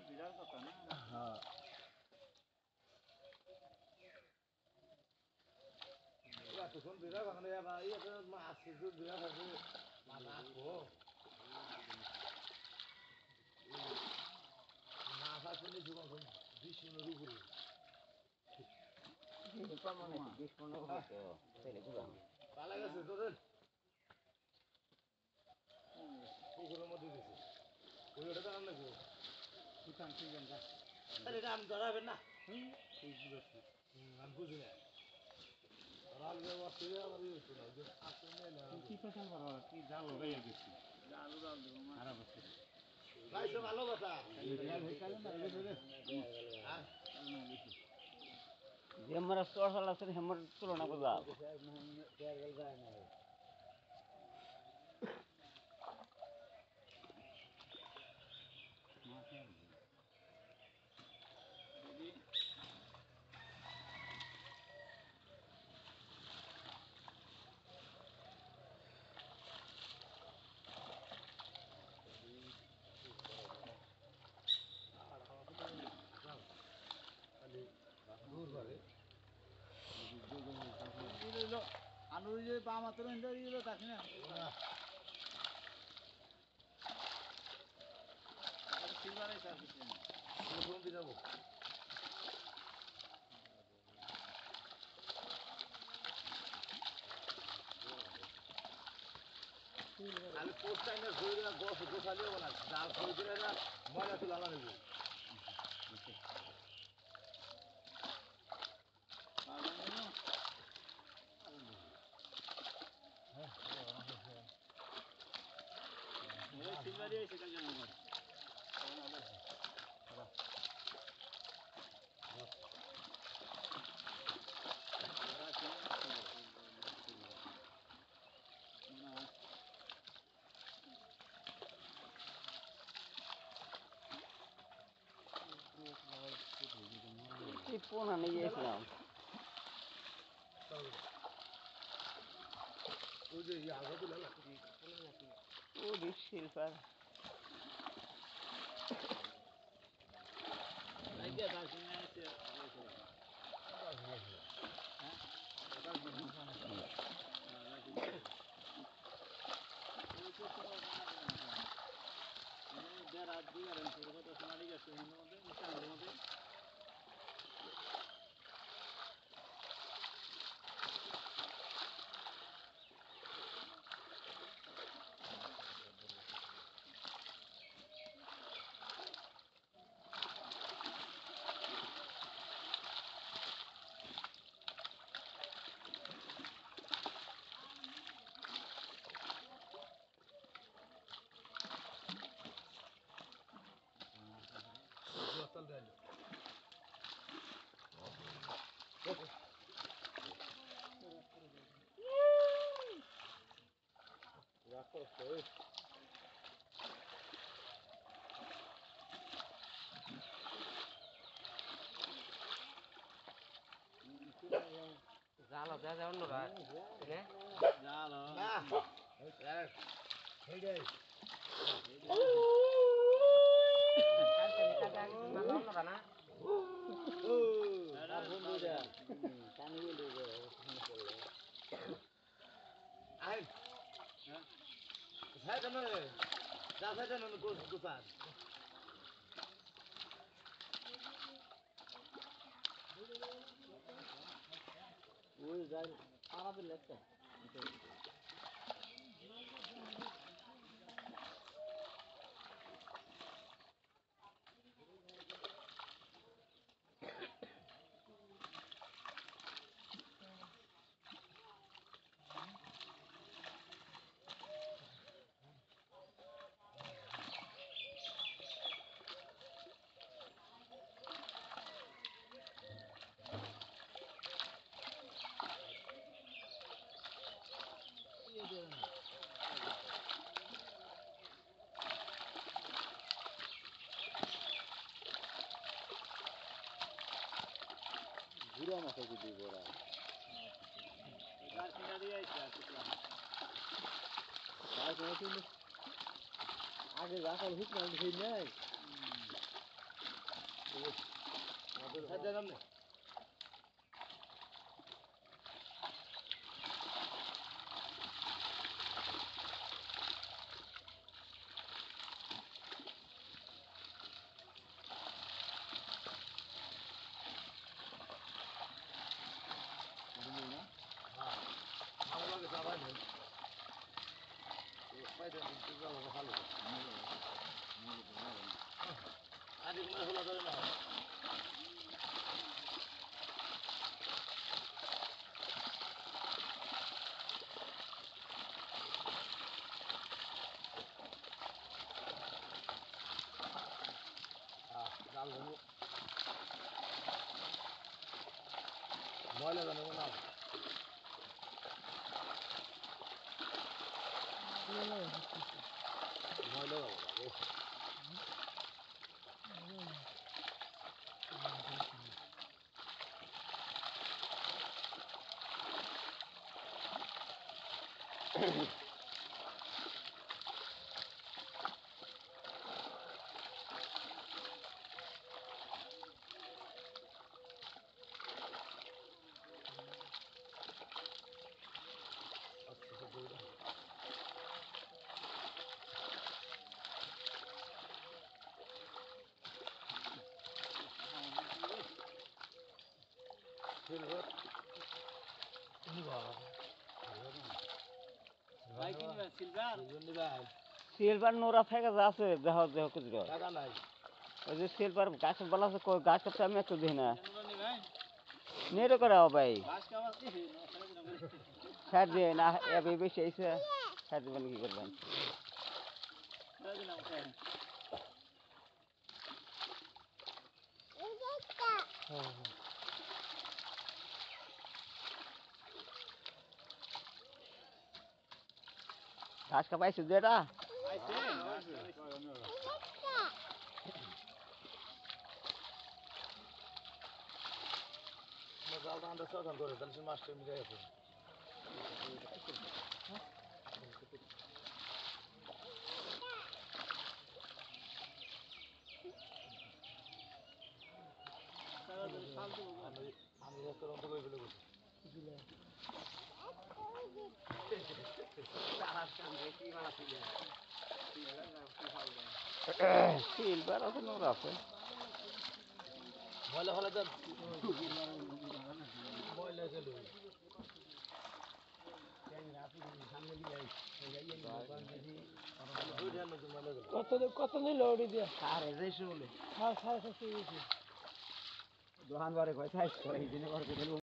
বিরাট কথা না তখন বিরাট মাছ বিরাট আছে মাছ আসলে বিষ্ণুর উপরে পালা গেছে তোদের পুকুরের মধ্যে দিছে ওইটা জানান লাগবে আমি ধরাবেন না আমি বুঝি না ভালো কথা হেমার চড়াল আছে হেমার তুলনা করবা আলু বা মাত্র তাকে না যাবো খালি পোস্ট টাইমে ঘুরে দিলে গছ গোছালিও না জাল ঘুরে দিলে না ময়লা তুলা নেব পোনা নিয়ে গিয়েছিলাম ও শিল্পার জাল দেওয়া যাবে না জাল ওই যাই আরামে লেখা কেজি দুই বড়া আগে রাখাল হুক না সেই নাই ময়লা জানো না ময়লা সিলভার নোরা থেকে যা আছে দেহ দেহ কিছু টাকা নাই ওই যে সিলভার গাছ বলা আছে গাছ করতে আমি একটু দিই না নেড়ে করে ভাই ছাড় দিয়ে না এবার বেশি এসে ছাড় দেবেন কি করবেন ঘাস কাপাইছো যেটা জালটা আনতে সাবধান করে তাহলে সে মাছটা মিলে গেছে আমি রেস্টুরেন্ট করে ফেলে বসি সিলভার আছে নোরা আছে ময়লা ফেলে দেন ময়লা গেল কত নিল ওটি দিয়ে সাড়ে 650 বলে সাড়ে 650 দোকান বারে কয় সাইজ করে এই দিনে